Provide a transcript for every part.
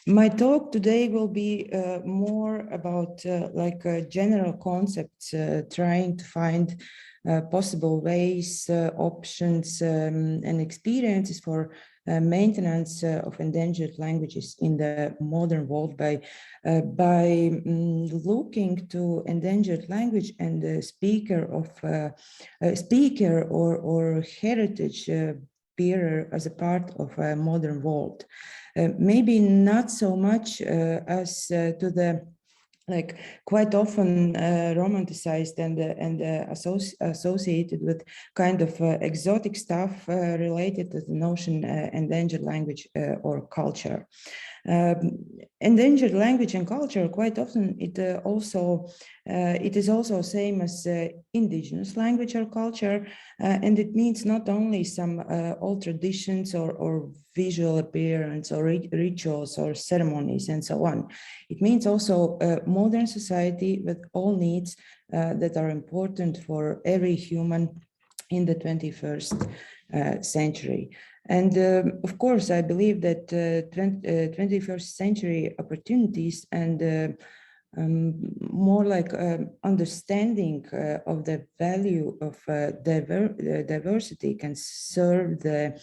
My talk today will be more about general concepts, trying to find possible ways, options, and experiences for maintenance of endangered languages in the modern world by looking to endangered language and the speaker or heritage bearer as a part of a modern world. Maybe not so much as to the quite often romanticized and associated with kind of exotic stuff related to the notion endangered language or culture. Endangered language and culture, quite often it is also same as indigenous language or culture, and it means not only some old traditions or visual appearance or rituals or ceremonies and so on. It means also modern society with all needs that are important for every human in the 21st century. And of course, I believe that 21st century opportunities and more like understanding of the value of diversity can serve the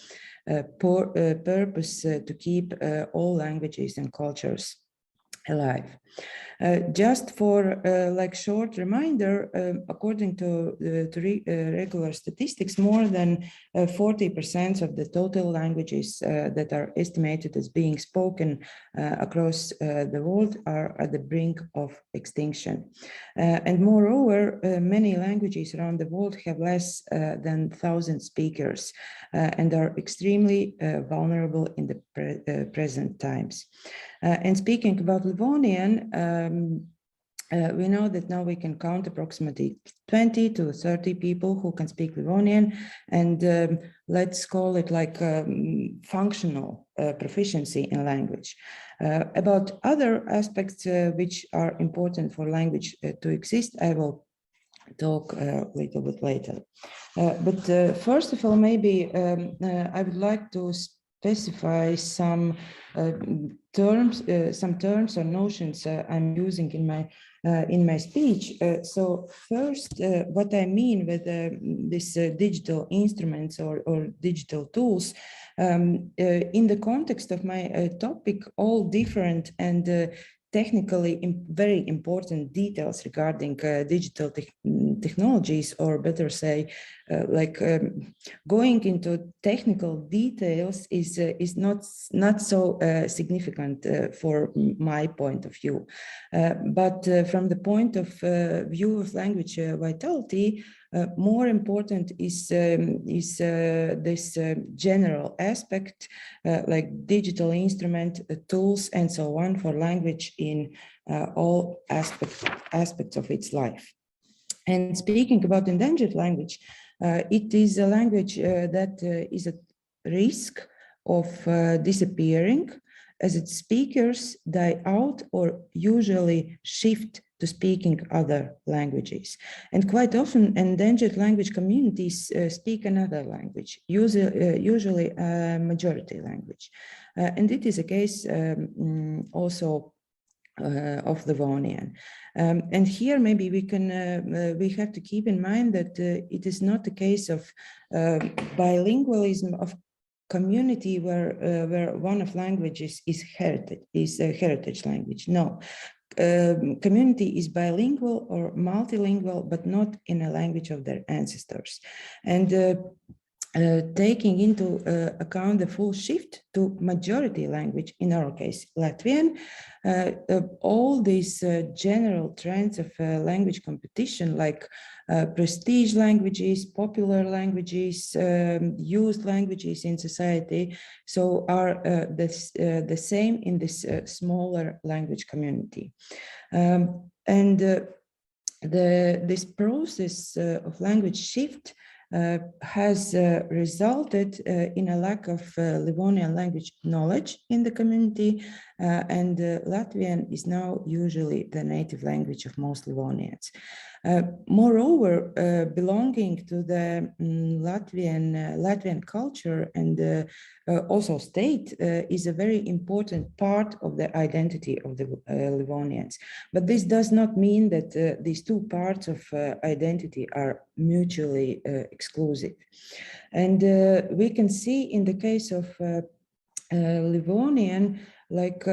purpose to keep all languages and cultures alive. Just for short reminder, according to regular statistics, more than 40% of the total languages that are estimated as being spoken across the world are at the brink of extinction. And moreover, many languages around the world have less than 1,000 speakers and are extremely vulnerable in the present times. And speaking about Livonian, we know that now we can count approximately 20 to 30 people who can speak Livonian, and let's call it functional proficiency in language. About other aspects which are important for language to exist, I will talk a little bit later. But first of all, maybe I would like to specify some terms or notions I'm using in my speech. So first, what I mean with this digital instruments or digital tools, in the context of my topic, all different and technically very important details regarding digital technologies, or better say, going into technical details is not so significant for my point of view. But from the point of view of language vitality, more important is this general aspect, like digital instrument, tools, and so on for language in all aspects of its life. And speaking about endangered language, it is a language that is at risk of disappearing as its speakers die out or usually shift to speaking other languages. And quite often endangered language communities speak another language, usually a majority language. And it is a case also of Livonian. And here maybe we have to keep in mind that it is not a case of bilingualism of community where one of languages is a heritage language. No. Community is bilingual or multilingual, but not in a language of their ancestors. And taking into account the full shift to majority language, in our case, Latvian, all these general trends of language competition, like prestige languages, popular languages, used languages in society, so are the same in this smaller language community. This process of language shift has resulted in a lack of Livonian language knowledge in the community, and Latvian is now usually the native language of most Livonians. Moreover, belonging to the Latvian culture and also state is a very important part of the identity of the Livonians. But this does not mean that these two parts of identity are mutually exclusive. And we can see in the case of Livonian, like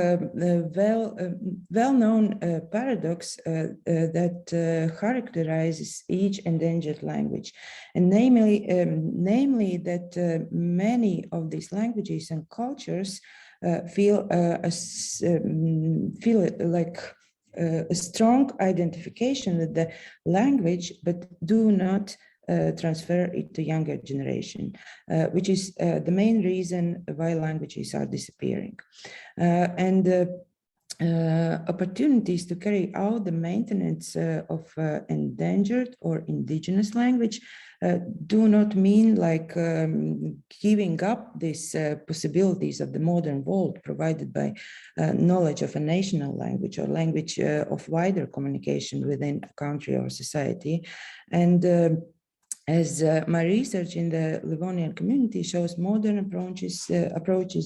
well-known paradox that characterizes each endangered language, and namely that many of these languages and cultures feel like a strong identification with the language, but do not transfer it to younger generation, which is the main reason why languages are disappearing. Opportunities to carry out the maintenance of endangered or indigenous language do not mean like giving up these possibilities of the modern world provided by knowledge of a national language or language of wider communication within a country or society. And as my research in the Livonian community shows, modern approaches,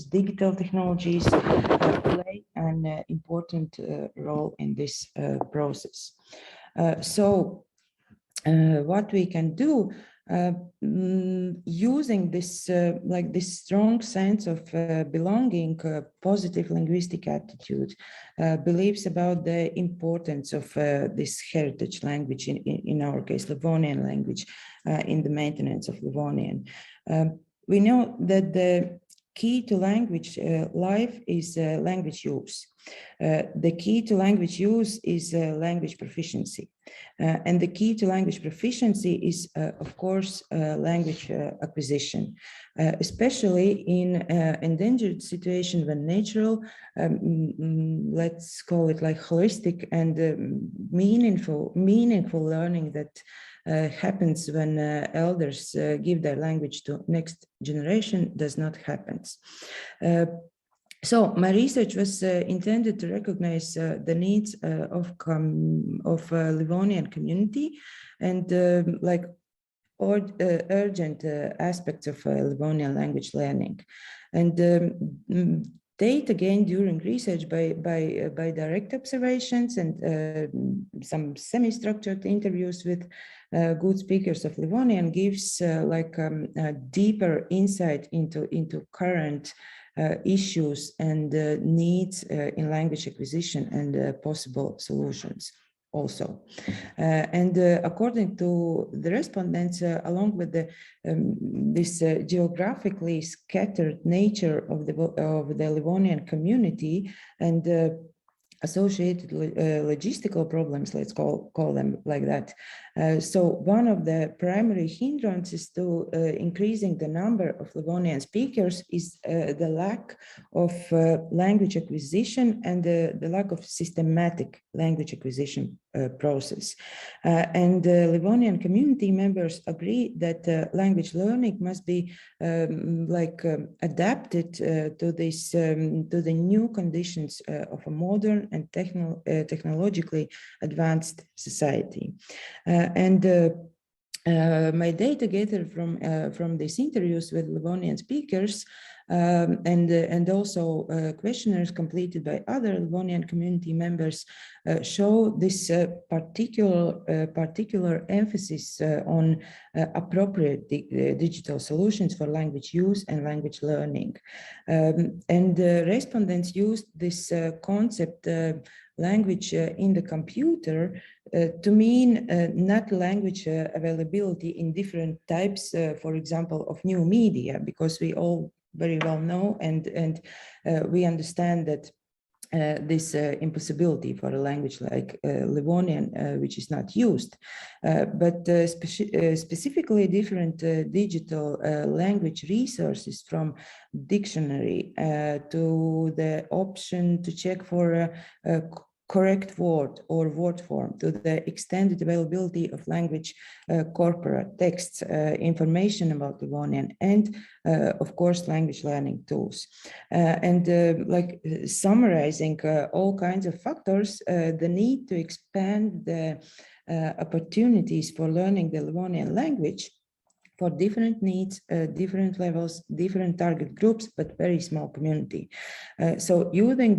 digital technologies play an important role in this process. So what we can do using this like this strong sense of belonging, positive linguistic attitude, beliefs about the importance of this heritage language, in our case Livonian language, in the maintenance of Livonian. We know that the key to language life is language use. The key to language use is language proficiency. And the key to language proficiency is, of course, language acquisition, especially in endangered situation when natural, let's call it like holistic and meaningful learning that happens when elders give their language to next generation does not happen. So my research was intended to recognize the needs of Livonian community and like urgent aspects of Livonian language learning. And data gained during research by direct observations and some semi-structured interviews with good speakers of Livonian gives like a deeper insight into current issues and needs in language acquisition and possible solutions also. And according to the respondents, along with this geographically scattered nature of the Livonian community and associated logistical problems, let's call them like that. So one of the primary hindrances to increasing the number of Livonian speakers is the lack of language acquisition and the lack of systematic language acquisition process. And Livonian community members agree that language learning must be adapted to this to the new conditions of a modern and technologically advanced society. My data gathered from these interviews with Livonian speakers and also questionnaires completed by other Livonian community members show this particular emphasis on appropriate digital solutions for language use and language learning. And respondents used this concept language in the computer to mean not language availability in different types, for example, of new media, because we all very well know and we understand that this impossibility for a language like Livonian, which is not used, but specifically different digital language resources, from dictionary to the option to check for a correct word or word form, to the extended availability of language corpora, texts, information about Livonian, and of course language learning tools. Like summarizing all kinds of factors, the need to expand the opportunities for learning the Livonian language for different needs, different levels, different target groups, but very small community. So using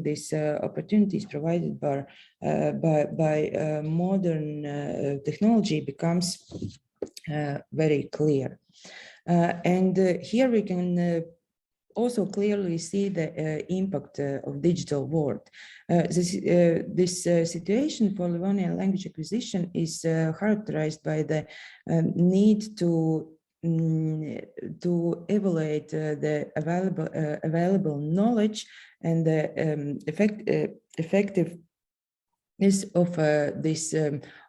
these opportunities provided by modern technology becomes very clear. And here we can also clearly see the impact of digital world. This situation for Livonian language acquisition is characterized by the need to evaluate the available knowledge and the effectiveness of these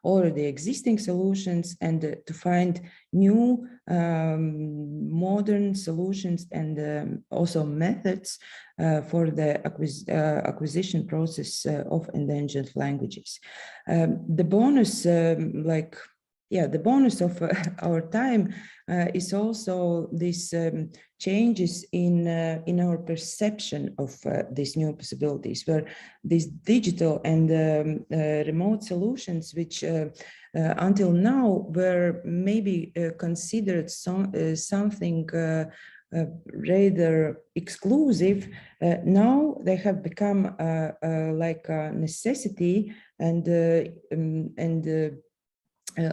already existing solutions, and to find new modern solutions and also methods for the acquisition process of endangered languages. The bonus, the bonus of our time is also these changes in our perception of these new possibilities, where these digital and remote solutions, which until now were maybe considered something rather exclusive, now they have become like a necessity and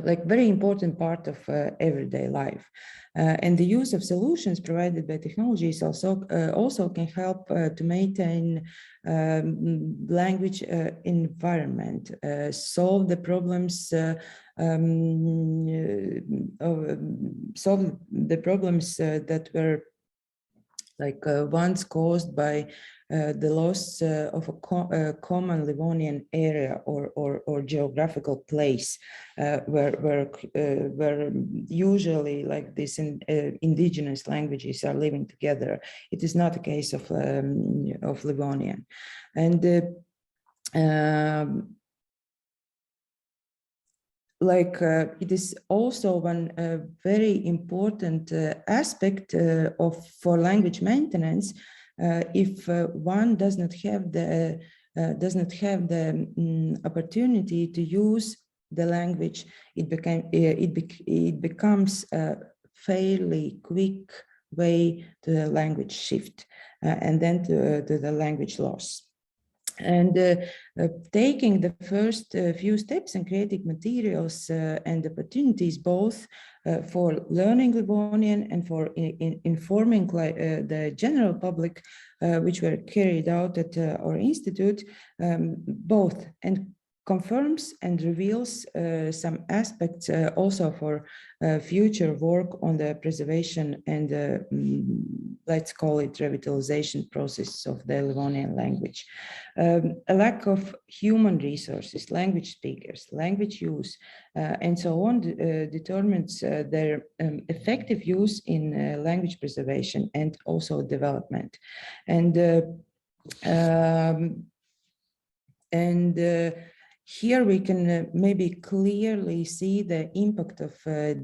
like very important part of everyday life. And the use of solutions provided by technologies also can help to maintain language environment, solve the problems that were like once caused by the loss of a common Livonian area or geographical place where usually like these indigenous languages are living together. It is not a case of Livonian. And it is also one very important aspect for language maintenance. If one does not have the opportunity to use the language, it becomes a fairly quick way to the language shift and then to the language loss. And taking the first few steps and creating materials and opportunities both for learning Livonian and for informing the general public, which were carried out at our institute, both and confirms and reveals some aspects also for future work on the preservation and let's call it revitalization process of the Livonian language. A lack of human resources, language speakers, language use, and so on determines their effective use in language preservation and also development. Here we can maybe clearly see the impact of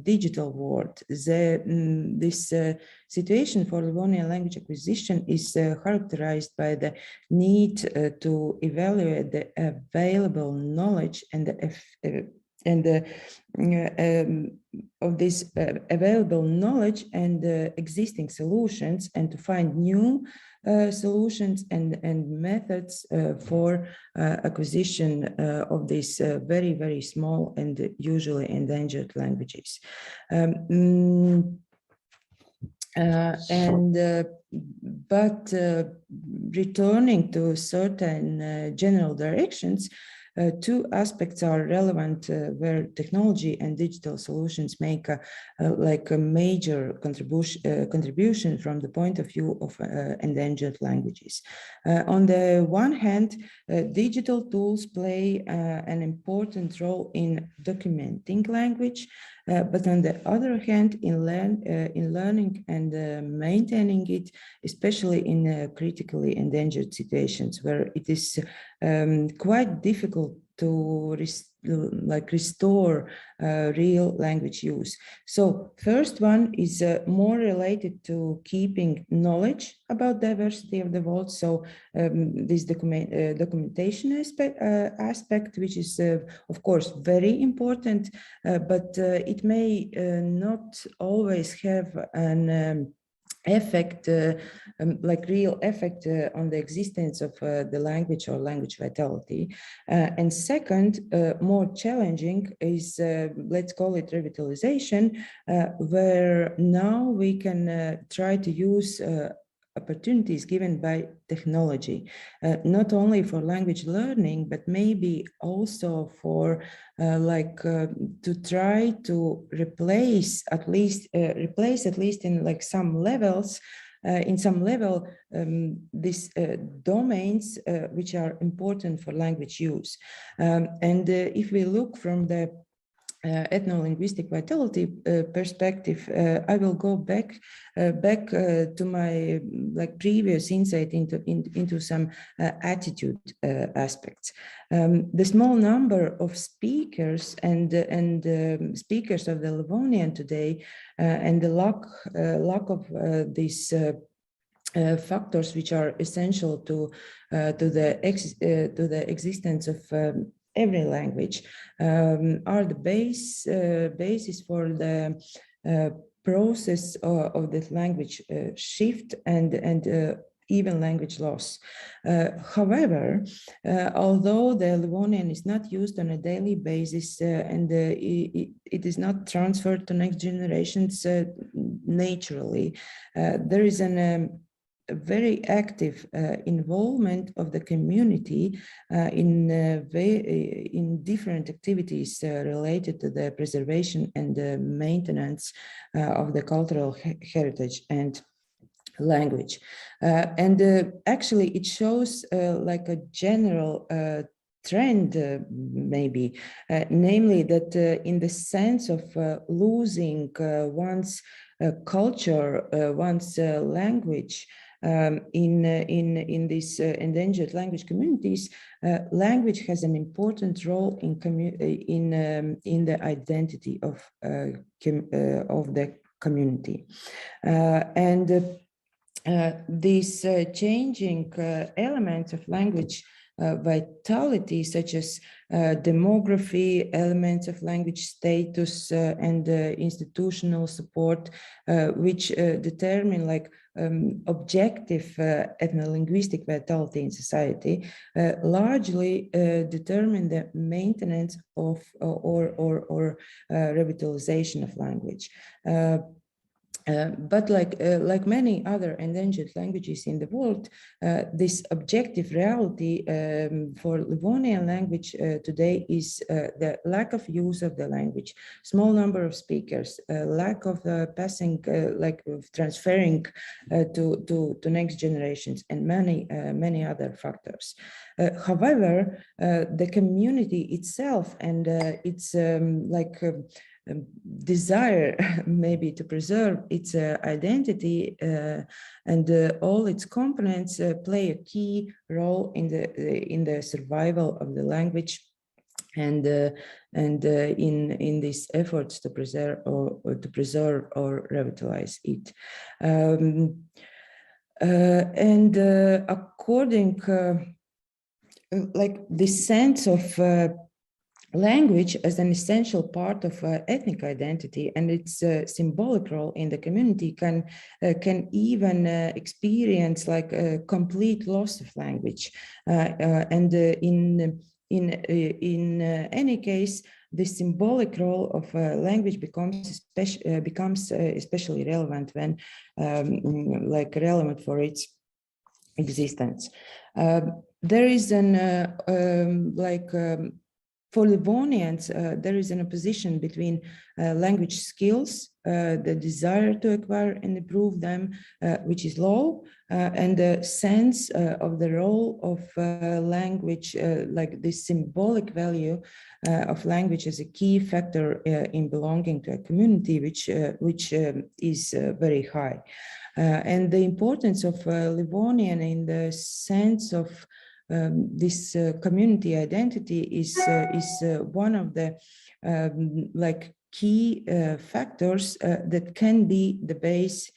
digital world. This situation for Livonian language acquisition is characterized by the need to evaluate the available knowledge and of this available knowledge and existing solutions, and to find new solutions and methods for acquisition of these very, very small and usually endangered languages. But returning to certain general directions, two aspects are relevant where technology and digital solutions make a major contribution from the point of view of endangered languages. On the one hand, digital tools play an important role in documenting language, but on the other hand, in learning and maintaining it, especially in critically endangered situations where it is quite difficult to restore real language use. So first one is more related to keeping knowledge about diversity of the world. So this documentation aspect, which is of course very important, but it may not always have an effect, like real effect on the existence of the language or language vitality. And second, more challenging is, let's call it revitalization, where now we can try to use opportunities given by technology, not only for language learning, but maybe also for to try to replace at least in like some levels, in some level, these domains which are important for language use. And if we look from the ethno-linguistic vitality perspective, I will go back to my previous insight into some attitude aspects. The small number of speakers and speakers of the Livonian today, and the lack of these factors which are essential to the existence of every language, are the basis for the process of the language shift and even language loss. However, although the Livonian is not used on a daily basis and it is not transferred to next generations naturally, there is a very active involvement of the community in different activities related to the preservation and the maintenance of the cultural heritage and language. Actually, it shows like a general trend, maybe, namely that in the sense of losing one's culture, one's language, in these endangered language communities, language has an important role in the identity of the community, and these changing elements of language vitality, such as demography, elements of language status, and institutional support, which determine like objective ethno-linguistic vitality in society, largely determine the maintenance of or revitalization of language. But like many other endangered languages in the world, this objective reality for Livonian language today is the lack of use of the language, small number of speakers, lack of passing, of transferring to next generations, and many other factors. However, the community itself and its desire maybe to preserve its identity and all its components play a key role in the survival of the language and in these efforts to preserve or revitalize it. According this sense of language as an essential part of ethnic identity and its symbolic role in the community can even experience like a complete loss of language, and in any case, the symbolic role of language becomes especially relevant when relevant for its existence. There is for Livonians, there is an opposition between language skills, the desire to acquire and improve them, which is low, and the sense of the role of language, like the symbolic value of language as a key factor in belonging to a community, which is very high. And the importance of Livonian in the sense of this community identity is one of the like key factors that can be the basis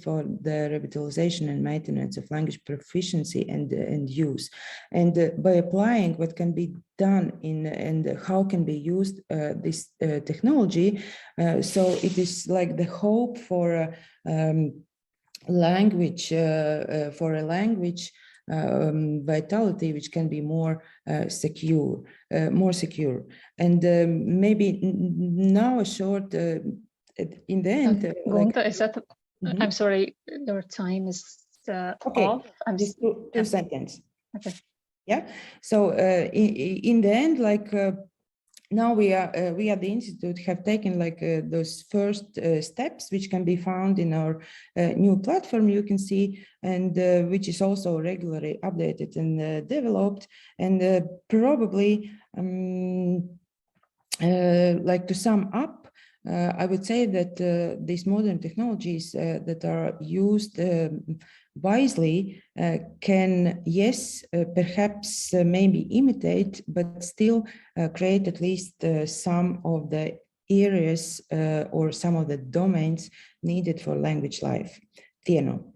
for the revitalization and maintenance of language proficiency and use. And by applying what can be done and how can be used this technology, so it is like the hope for language, vitality, which can be more secure. And maybe now a short, in the end. Gunta, is that? I'm sorry, your time is off. I'm just two seconds. Okay. Yeah. So in the end, like now we at the Institute have taken like those first steps, which can be found in our new platform, you can see, and which is also regularly updated and developed. And probably like to sum up, I would say that these modern technologies that are used wisely can, yes, perhaps maybe imitate, but still create at least some of the areas or some of the domains needed for language life. Tieno.